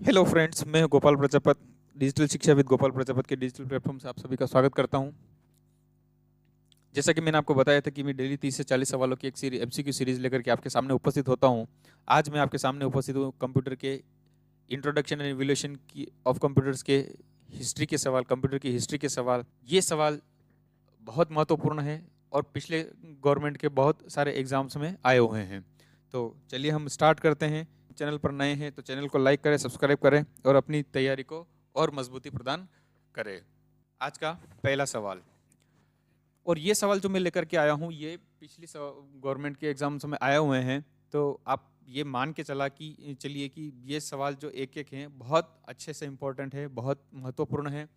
Hello friends, मैं Gopal Prajapat digital शिक्षा with Gopal Prajapat के डिजिटल प्लेटफॉर्म से आप सभी का स्वागत करता हूं। जैसा कि मैंने आपको बताया था कि मैं डेली 30 से 40 सवालों की एक सीरीज एमसीक्यू सीरीज लेकर के आपके सामने उपस्थित होता हूं। आज मैं आपके सामने उपस्थित हूं कंप्यूटर के इंट्रोडक्शन एंड इवोल्यूशन की ऑफ कंप्यूटर्स के हिस्ट्री के सवाल, कंप्यूटर की हिस्ट्री के सवाल। ये सवाल बहुत महत्वपूर्ण है और पिछले गवर्नमेंट के बहुत सारे एग्जाम्स में आए हुए हैं। तो चलिए हम स्टार्ट करते हैं। चैनल पर नए हैं तो चैनल को लाइक करें, सब्सक्राइब करें और अपनी तैयारी को और मजबूती प्रदान करें। आज का पहला सवाल, और ये सवाल जो मैं लेकर के आया हूँ ये पिछली गवर्नमेंट के एग्जाम्स में आए हुए हैं। तो आप ये मान के चलिए कि ये सवाल जो एक एक हैं बहुत अच्छे से इम्पोर्टेंट है, बहुत महत्वपूर्ण है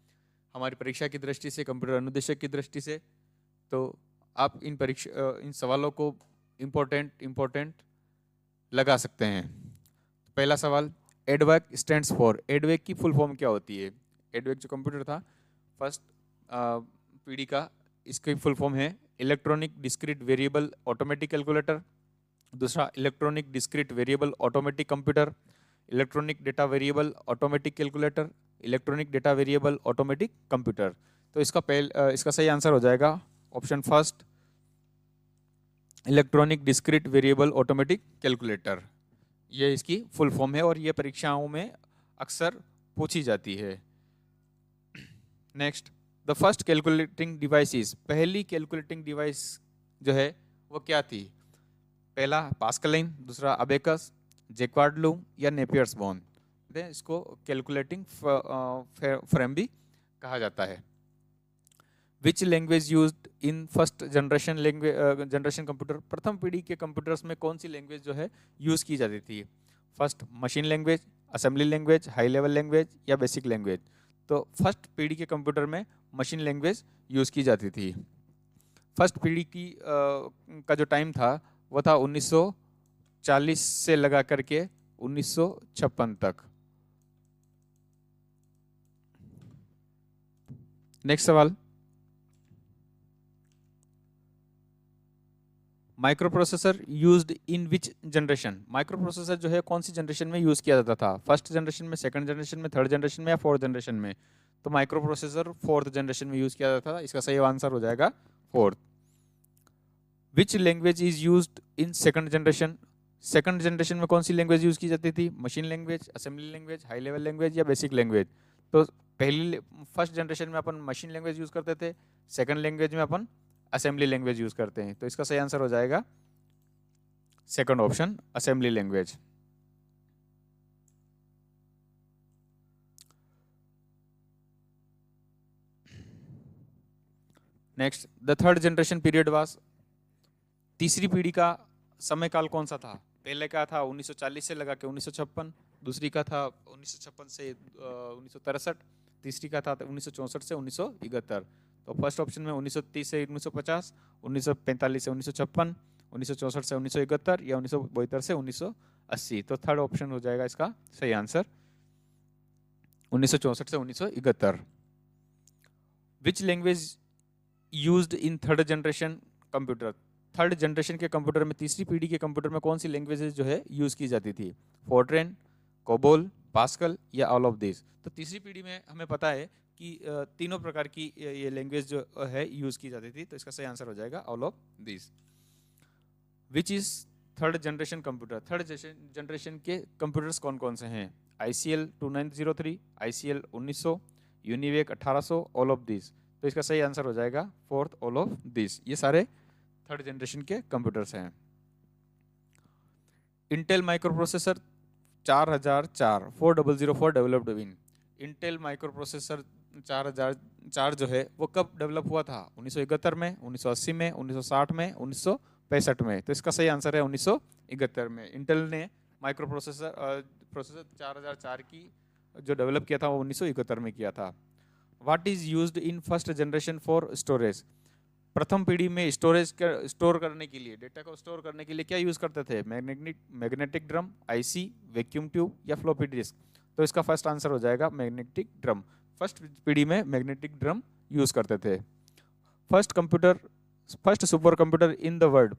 हमारी परीक्षा की दृष्टि से, कंप्यूटर अनुदेशक की दृष्टि से। तो आप इन सवालों को इम्पोर्टेंट लगा सकते हैं। पहला सवाल, एडवेक स्टैंड्स फॉर। एडवेक की फुल फॉर्म क्या होती है? एडवेक जो कंप्यूटर था फर्स्ट पीढ़ी का, इसकी फुल फॉर्म है electronic discrete variable automatic calculator. दूसरा, electronic discrete variable automatic computer, electronic data variable automatic calculator, electronic data variable automatic computer. तो इसका सही आंसर हो जाएगा option first, electronic discrete variable automatic calculator. ये इसकी फुल फॉर्म है और ये परीक्षाओं में अक्सर पूछी जाती है। Next, the first calculating devices. पहली कैलकुलेटिंग डिवाइस जो है वो क्या थी? पहला पास्कलाइन, दूसरा अबेकस, जैक्वार्ड लूम या नेपियर्स बोन। इसको कैलकुलेटिंग फ्रेम भी कहा जाता है। Which language used in first generation computer. प्रथम पीढ़ी के कंप्यूटर्स में कौन सी लैंग्वेज जो है यूज की जाती थी? First machine language, assembly language, high level language या बेसिक लैंग्वेज। तो फर्स्ट पीढ़ी के कंप्यूटर में मशीन लैंग्वेज यूज की जाती थी। फर्स्ट पीढ़ी का जो टाइम था वो था 1940 से लगा करके 1956 तक। नेक्स्ट सवाल, micro processor used in which generation. Micro processor जो है कौन सी जनरेशन में यूज किया जाता था? फर्स्ट जनरेशन में, सेकंड जनरेशन में, थर्ड जनरेशन में या फोर्थ जनरेशन में? तो माइक्रो प्रोसेसर फोर्थ जनरेशन में यूज किया जाता था। इसका सही आंसर हो जाएगा fourth. Which language is used in second generation. Second generation में कौन सी लैंग्वेज यूज की जाती थी? Machine language, assembly language, high level language या बेसिक लैंग्वेज। तो फर्स्ट जनरेशन में अपन मशीन लैंग्वेज यूज करते थे, सेकंड लैंग्वेज में अपन असेंबली लैंग्वेज यूज करते हैं। तो इसका सही आंसर हो जाएगा second option, assembly language. Next, the third generation period was. तीसरी पीढ़ी का समय काल कौन सा था? पहले का था 1940 से लगा के 1956, दूसरी का था 1956 से 1963, तीसरी का था 1964 से 1971। तो फर्स्ट ऑप्शन में 1930 से 1950, 1945 से 1956, 1964 से 1971 या 1972 से 1980। तो थर्ड ऑप्शन हो जाएगा इसका सही आंसर, 1964 से 1971। Which language used in third generation computer. Third generation के कंप्यूटर में, तीसरी पीढ़ी के कंप्यूटर में कौन सी लैंग्वेजेस जो है यूज की जाती थी? फोर्ट्रेन, कोबोल, पास्कल या ऑल ऑफ दिस। तो तीसरी पीढ़ी में हमें पता है कि तीनों प्रकार की ये लैंग्वेज जो है यूज की जाती थी। तो इसका सही आंसर हो जाएगा all of this. Which is third generation computer. Third generation के कंप्यूटर्स कौन कौन से हैं? ICL 2903, ICL 1900, UNIVAC 1800, all of this. तो इसका सही आंसर हो जाएगा फोर्थ, ऑल ऑफ दिस। ये सारे थर्ड जनरेशन के कंप्यूटर्स हैं। Intel micro processor 4004 4004 developed in. Intel micro processor 4004 जो है वो कब डेवलप हुआ था? 1971 में, 1980 में, 1960 में, 1965 में। तो इसका सही आंसर है 1971 में। इंटेल ने माइक्रो प्रोसेसर 4004 की जो डेवलप किया था वो 1971 में किया था। What is used in first generation for storage. प्रथम पीढ़ी में स्टोर करने के लिए, डेटा को स्टोर करने के लिए क्या यूज करते थे? Magnetic drum, IC, vacuum tube या फ्लॉपी डिस्क। तो इसका फर्स्ट आंसर हो जाएगा मैग्नेटिक ड्रम। फर्स्ट पीढ़ी में मैग्नेटिक ड्रम यूज करते थे। First super computer in the world.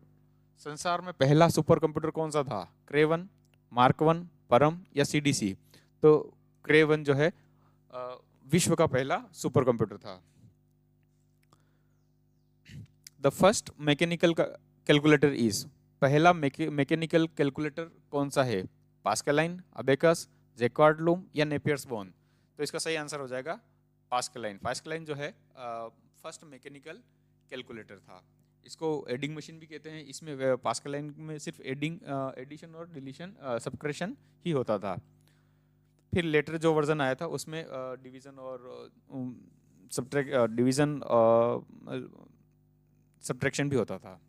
संसार में पहला सुपर कंप्यूटर कौन सा था? क्रेवन, मार्क 1, परम या CDC। तो क्रे 1 जो है विश्व का पहला सुपर कंप्यूटर था। The first mechanical calculator is, पहला मैकेनिकल कैलकुलेटर कौन सा है? पास्कलाइन, अबेकस, जैकार्ड लूम या नेपियर्स बोन? तो इसका सही आंसर हो जाएगा पास्कलाइन। पास्कलाइन जो है फर्स्ट मैकेनिकल कैलकुलेटर था। इसको एडिंग मशीन भी कहते हैं। इसमें पास्कलाइन में सिर्फ एडिशन और डिलीशन सबट्रैक्शन ही होता था। फिर लेटर जो वर्जन आया था उसमें डिवीजन और सबट्रैक्शन भी होता था।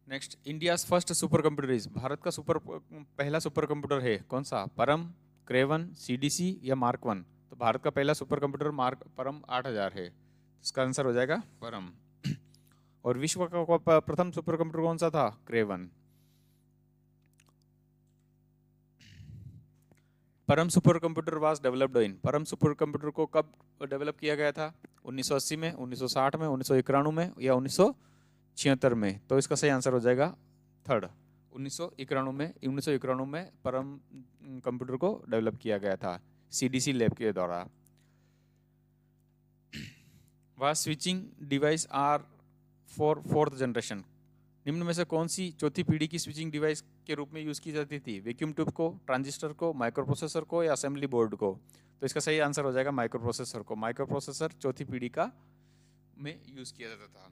Next, India's first super computer is, Bharat का पहला सुपर कंप्यूटर है कौन सा? परम, क्रेवन, सीडीसी या मार्क 1? तो भारत का पहला सुपर कंप्यूटर परम 8000 है। इसका आंसर हो जाएगा परम। और विश्व का प्रथम सुपर कंप्यूटर कौन सा था? क्रेवन। परम सुपर कंप्यूटर वाज डेवलप्ड इन, परम सुपर कंप्यूटर को कब डेवलप किया गया था? 1980 में, 1960 में, 1991 में या 1976 में? तो इसका सही आंसर हो जाएगा थर्ड, 1991 में परम कंप्यूटर को डेवलप किया गया था सीडीसी लैब के द्वारा। वह switching device are for fourth generation, निम्न में से कौन सी चौथी पीढ़ी की स्विचिंग डिवाइस के रूप में यूज की जाती थी? वैक्यूम ट्यूब को, ट्रांजिस्टर को, माइक्रोप्रोसेसर को या असेंबली बोर्ड को? तो इसका सही आंसर हो जाएगा माइक्रोप्रोसेसर को। माइक्रोप्रोसेसर चौथी पीढ़ी का में यूज किया जाता था।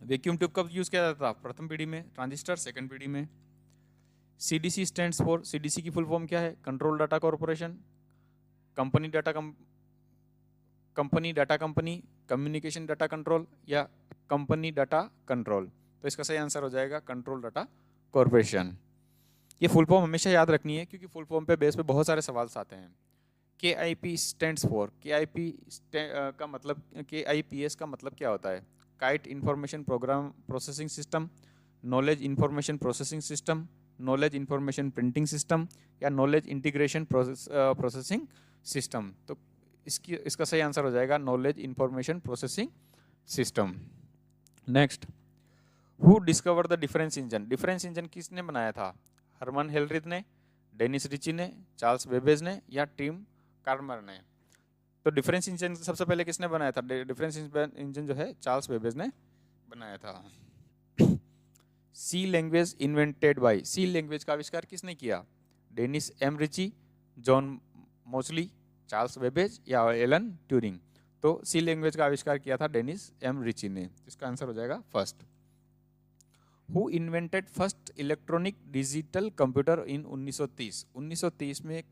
वैक्यूम ट्यूब कब यूज किया जाता था? प्रथम पीढ़ी में। ट्रांजिस्टर सेकंड पीढ़ी में। सीडीसी स्टैंड्स फॉर, सीडीसी की फुल फॉर्म क्या है? Control data corporation, company data company, communication data control या कंपनी डाटा कंट्रोल? तो इसका सही आंसर हो जाएगा कंट्रोल डाटा कॉर्पोरेशन। ये फुल फॉर्म हमेशा याद रखनी है क्योंकि फुल फॉर्म पे बेस पे बहुत सारे सवाल आते हैं। KIP स्टैंड्स फॉर, का मतलब, KIPS का मतलब क्या होता है? Kite information program processing system, knowledge information processing system, knowledge information printing system या नॉलेज इंटीग्रेशन प्रोसेसिंग सिस्टम? तो इसका सही आंसर हो जाएगा knowledge information processing system. Next, who discover the difference engine, difference engine किसने बनाया था? हरमन हेलरिच ने, डेनिस रिची ने, चार्ल्स बेबेज ने या टिम कार्मर ने? तो डिफरेंस इंजन सबसे पहले किसने बनाया था? डिफरेंस इंजन जो है चार्ल्स बेबेज ने बनाया था। C language invented by, C language का आविष्कार किसने किया? Dennis M Ritchie, John Mosley, Charles Babbage या एलन ट्यूरिंग? तो सी लैंग्वेज का आविष्कार किया था डेनिस एम रिची ने। इसका आंसर हो जाएगा first. Who invented first electronic digital computer इन 1930, 1930 में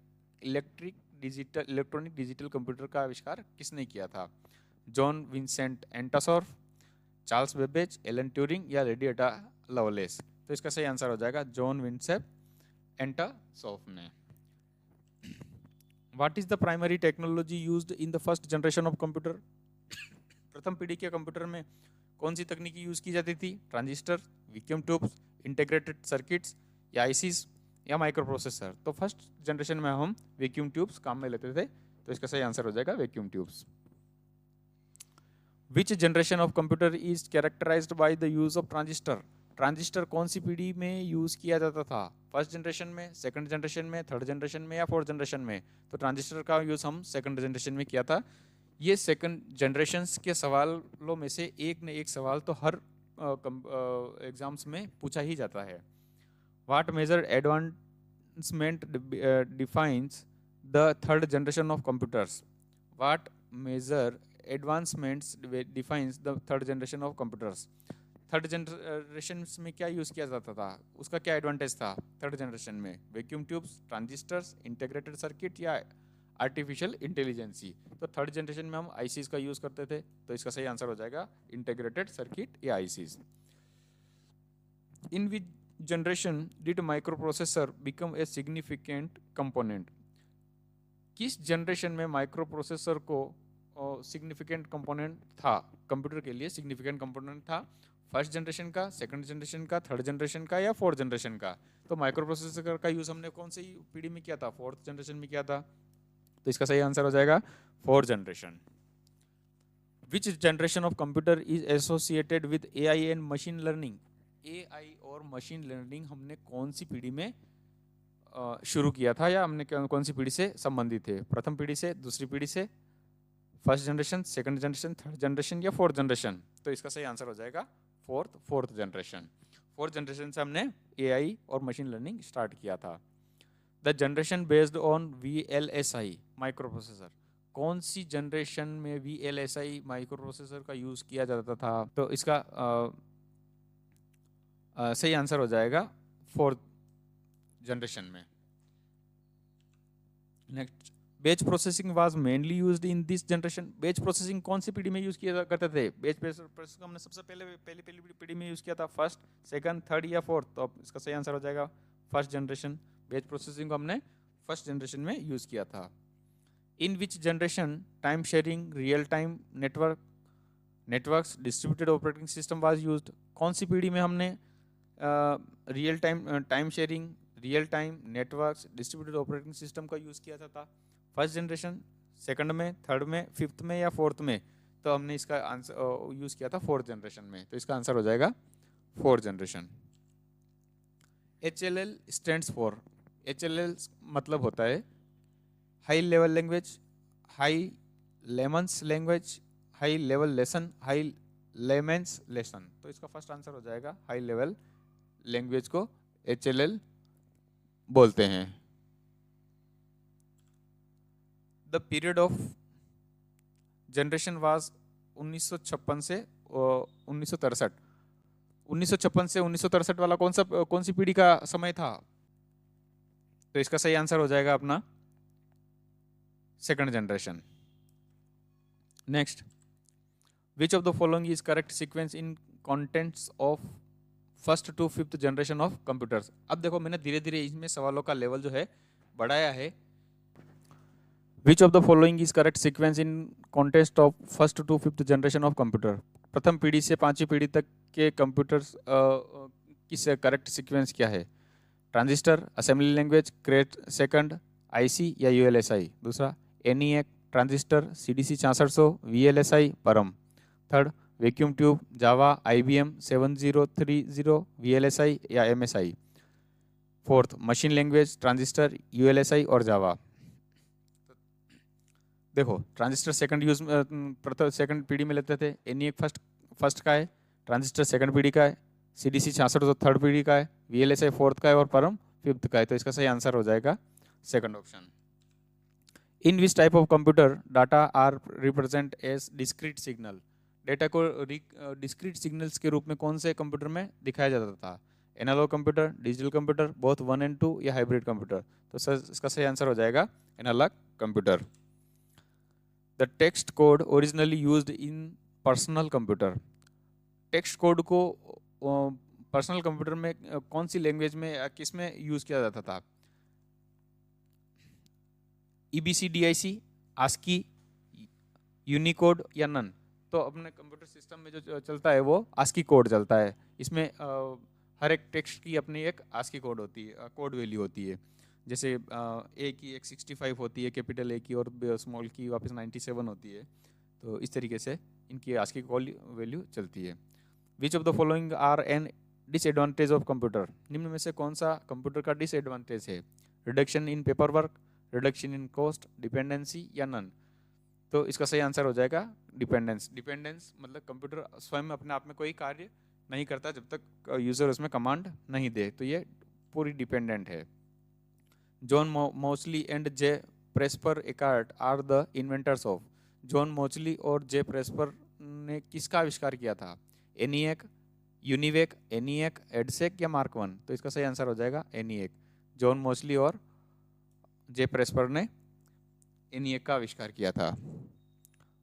इलेक्ट्रॉनिक डिजिटल कंप्यूटर का आविष्कार किसने किया था? जॉन विंसेंट एंटासॉर्फ, चार्ल्स बेबेज, एलन ट्यूरिंग या रेडिएटा लवलेस? तो इसका सही आंसर हो जाएगा जॉन विंसेंट एंटासॉर्फ ने। What is the primary technology used in the first generation of computer, प्रथम पीढ़ी के कंप्यूटर में कौन सी तकनीकी यूज की जाती थी? Transistor, vacuum tubes, integrated circuits या आईसीज या माइक्रोप्रोसेसर? तो फर्स्ट जनरेशन में हम वैक्यूम ट्यूब्स काम में लेते थे। तो इसका सही आंसर हो जाएगा vacuum tubes. Which generation of computer is characterised by the use of transistor, transistor कौन सी पीढ़ी में यूज किया जाता था? फर्स्ट जनरेशन में, सेकंड जनरेशन में, थर्ड जनरेशन में या फोर्थ जनरेशन में? तो ट्रांजिस्टर का यूज हम सेकंड जनरेशन में किया था। ये सेकंड जनरेशन्स के सवालों में से एक न एक सवाल तो हर एग्जाम्स में पूछा ही जाता है। What major advancement defines the third generation of computers, what major advancements defines the third generation of computers? Third generation में क्या यूज किया जाता था? उसका क्या एडवांटेज था थर्ड जनरेशन में? Vacuum tubes, transistors, integrated circuit या आर्टिफिशियल इंटेलिजेंसी? तो थर्ड जनरेशन में हम आईसीज का यूज करते थे। तो इसका सही आंसर हो जाएगा इंटीग्रेटेड सर्किट या ICs. In which generation did microprocessor become a significant component, किस जनरेशन में माइक्रोप्रोसेसर को सिग्निफिकेंट कंपोनेंट था, कंप्यूटर के लिए सिग्निफिकेंट कंपोनेंट था? फर्स्ट जनरेशन का, सेकंड जनरेशन का, थर्ड जनरेशन का या फोर्थ जनरेशन का? तो माइक्रोप्रोसेसर का यूज हमने कौन सी पीढ़ी में किया था? फोर्थ जनरेशन में किया था। तो इसका सही आंसर हो जाएगा fourth generation. Which generation of computer is associated with AI and machine learning, AI और मशीन लर्निंग हमने कौन सी पीढ़ी में शुरू किया था, या हमने कौन सी पीढ़ी से संबंधित थे? प्रथम पीढ़ी से, दूसरी पीढ़ी से, first generation, second generation, third generation या फोर्थ जनरेशन? तो इसका सही आंसर हो जाएगा फोर्थ जनरेशन। फोर्थ जनरेशन से हमने एआई और मशीन लर्निंग स्टार्ट किया था। The generation based on VLSI micro processor, कौन सी जनरेशन में VLSI माइक्रो प्रोसेसर का यूज किया जाता था? तो इसका सही आंसर हो जाएगा फोर्थ जनरेशन में। Next, batch processing was mainly used in this generation. Batch processing कौन सी पीढ़ी में यूज किया करते थे? बैच प्रोसेसिंग हमने सबसे पहली पीढ़ी में यूज किया था, फर्स्ट, सेकंड, थर्ड या फोर्थ? तो अब इसका सही आंसर हो जाएगा फर्स्ट जनरेशन। बैच प्रोसेसिंग को हमने फर्स्ट जनरेशन में यूज किया था। In which generation time sharing, real time networks, distributed operating system was used? कौन सी पीढ़ी में हमने real time sharing, real time networks, distributed operating system का यूज किया था? फर्स्ट जनरेशन, सेकंड में, थर्ड में, फिफ्थ में या फोर्थ में? तो हमने इसका आंसर यूज किया था फोर्थ जनरेशन में, तो इसका आंसर हो जाएगा fourth generation. HLL stands for, HLL मतलब होता है high level language, high lemons language, high level lesson, high layman's lesson. तो इसका फर्स्ट आंसर हो जाएगा हाई लेवल लैंग्वेज को HLL बोलते हैं। The period of generation was 1956 से 1963। 1956 से 1963 वाला कौन सी पीढ़ी का समय था? तो इसका सही आंसर हो जाएगा अपना second generation. Next, which of the following is correct sequence in contents of first to fifth generation of computers? अब देखो, मैंने धीरे धीरे इसमें सवालों का लेवल जो है बढ़ाया है। Which of the following is correct sequence in context of first to fifth generation of computer? प्रथम पीढ़ी से पांचवी पीढ़ी तक के कंप्यूटर्स किस करेक्ट सीक्वेंस क्या है? Transistor, assembly language, crate, second, IC या ULSI? दूसरा, ENIAC, ट्रांजिस्टर, CDC 6600, VLSI, परम। थर्ड, वैक्यूम ट्यूब, जावा, IBM 7030, VLSI या MSI? Fourth, machine language, transistor, ULSI और जावा। देखो, ट्रांजिस्टर सेकंड पीढ़ी में लेते थे, ENIAC फर्स्ट का है, ट्रांजिस्टर सेकंड पीढ़ी का है, CDC 6600 थर्ड पीढ़ी का है, VLSI फोर्थ का है और परम फिफ्थ का है। तो इसका सही आंसर हो जाएगा second option. In which type of computer data are represent as discrete signal? Data को डिस्क्रीट सिग्नल्स के रूप में कौन से कंप्यूटर में दिखाया जाता था? Analogue computer, digital computer, both 1 and 2 या हाइब्रिड कंप्यूटर? तो सर इसका सही आंसर हो जाएगा analogue computer. The text code originally used in personal computer, text code को पर्सनल कंप्यूटर में कौन सी लैंग्वेज में, किस में यूज किया जाता था? EBCDIC, ASCII, यूनिकोड या नन? तो अपने कंप्यूटर सिस्टम में जो चलता है वो ASCII कोड चलता है। इसमें हर एक टेक्स्ट की अपनी एक ASCII कोड होती है, कोड वैल्यू होती है। जैसे A की एक 65 होती है, कैपिटल A की, और स्मॉल की वापस 97 होती है। तो इस तरीके से इनकी ASCII वैल्यू चलती है। Which of the following are an disadvantage of computer? निम्न में से कौन सा कंप्यूटर का डिसएडवांटेज है? Reduction in paper work, reduction in cost, dependency या नन? तो इसका सही आंसर हो जाएगा डिपेंडेंस। डिपेंडेंस मतलब कंप्यूटर स्वयं अपने आप में कोई कार्य नहीं करता जब तक यूजर उसमें कमांड नहीं दे, तो ये पूरी डिपेंडेंट है। John mostly and J प्रेस्पर Eckhart are the inventors of? John mostly और जे प्रेस्पर ने किसका आविष्कार किया था? ENIAC, यूनिवेक, ENIAC, एडसेक या मार्क 1? तो इसका सही आंसर हो जाएगा ENIAC। जॉन मोस्ली और जे प्रेस्पर ने ENIAC का आविष्कार किया था।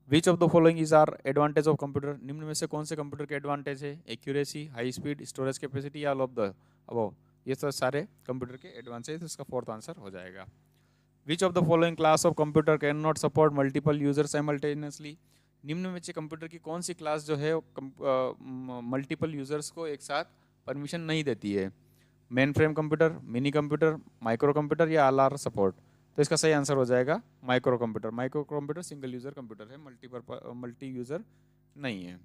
Which of the following is are advantage of computer? निम्न में से कौन से कंप्यूटर के एडवांटेज है? Accuracy, high speed, storage capacity या ऑल ऑफ द अबव? ये सब सारे कंप्यूटर के एडवांटेज, तो इसका फोर्थ आंसर हो जाएगा। विच of the following class of computer can not support multiple user simultaneously? निम्न में से कंप्यूटर की कौन सी क्लास जो है मल्टीपल यूजर्स को एक साथ परमिशन नहीं देती है? Mainframe computer, mini computer, micro computer या LR सपोर्ट? तो इसका सही आंसर हो जाएगा micro computer. Micro computer single user computer है, मल्टी यूजर नहीं है।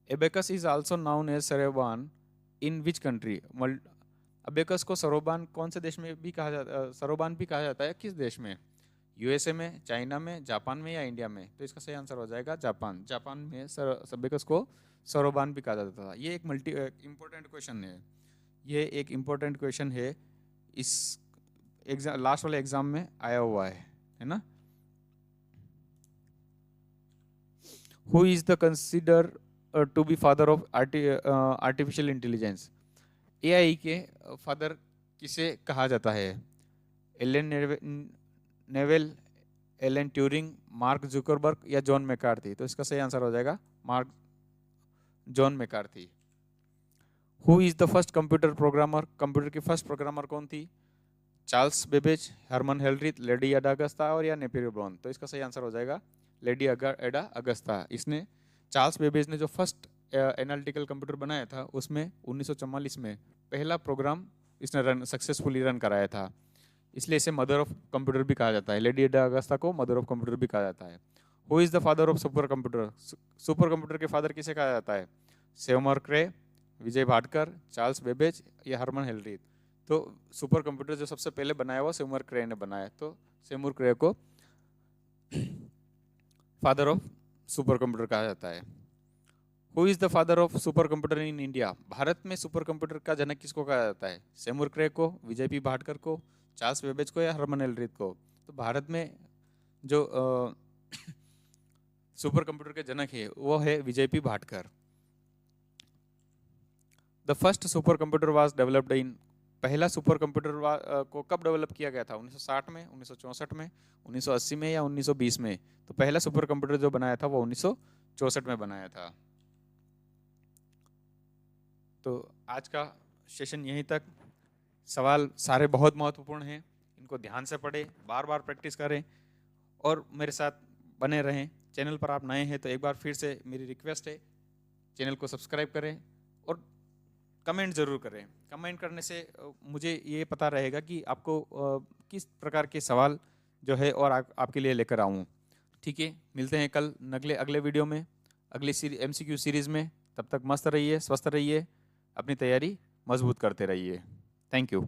Abacus is also known as soroban in which country? Abacus को सरोबान कौन से देश में भी कहा जाता, सरोबान भी कहा जाता है, किस देश में? यूएसए में, चाइना में, जापान में या इंडिया में? तो इसका सही आंसर हो जाएगा जापान। जापान में अबेकस को सरोबान भी कहा जाता था। ये एक इम्पोर्टेंट क्वेश्चन है, ये एक इम्पोर्टेंट क्वेश्चन है, इस एग्जाम लास्ट वाले एग्जाम में आया हुआ है ना। Who is the consider to be father of artificial intelligence? AI के फादर किसे कहा जाता है? Allen Newell, Alan Turing, Mark Zuckerberg या जॉन मैकार्थी? तो इसका सही आंसर हो जाएगा John McCarthy. Who is the first computer programmer? Computer की फर्स्ट प्रोग्रामर कौन थी? Charles Babbage, Herman Hollerith, Lady Ada Augusta और या नेपियर ब्राउन? तो इसका सही आंसर हो जाएगा लेडी एडा अगस्ता। इसने, चार्ल्स बेबेज ने जो फर्स्ट एनालिटिकल कंप्यूटर बनाया था उसमें 1944 में पहला प्रोग्राम इसने सक्सेसफुली रन कराया था, इसलिए इसे मदर ऑफ कंप्यूटर भी कहा जाता है। लेडी एडा अगस्ता को मदर ऑफ कंप्यूटर भी कहा जाता है। Who is the father of super computer? Super computer के फादर किसे कहा जाता है? सेमुर क्रे, विजय भाटकर, चार्ल्स बेबेज या हरमन हेलरिथ? तो सुपर कंप्यूटर जो सबसे पहले बनाया हुआ सेमुर क्रे ने बनाया, तो सेमुर क्रे को फादर ऑफ सुपर कंप्यूटर कहा जाता है। Who is the father of super computer in India? Bharat में सुपर कंप्यूटर का जनक किसको कहा जाता है? सेमुर क्रे को, विजय पी भाटकर को, चार्ल्स बेबेज को या हरमन हेलरिथ को? तो भारत में जो सुपर कंप्यूटर के जनक है वो है Vijay P Bhatkar. The first supercomputer was developed in, पहला सुपर कंप्यूटर को कब डेवलप किया गया था? 1960 में, 1964 में, 1980 में या 1920 में? तो पहला सुपर कंप्यूटर जो बनाया था वो 1964 में बनाया था। तो आज का सेशन यहीं तक। सवाल सारे बहुत महत्वपूर्ण हैं, इनको ध्यान से पढ़ें, बार बार प्रैक्टिस करें और मेरे साथ बने रहें। चैनल पर आप नए हैं तो एक बार फिर से मेरी रिक्वेस्ट है, चैनल को सब्सक्राइब करें और कमेंट ज़रूर करें। कमेंट करने से मुझे ये पता रहेगा कि आपको किस प्रकार के सवाल जो है और आपके लिए लेकर आऊँ। ठीक है, मिलते हैं कल अगले वीडियो में, अगली MCQ सीरीज़ में। तब तक मस्त रहिए, स्वस्थ रहिए, अपनी तैयारी मजबूत करते रहिए। Thank you.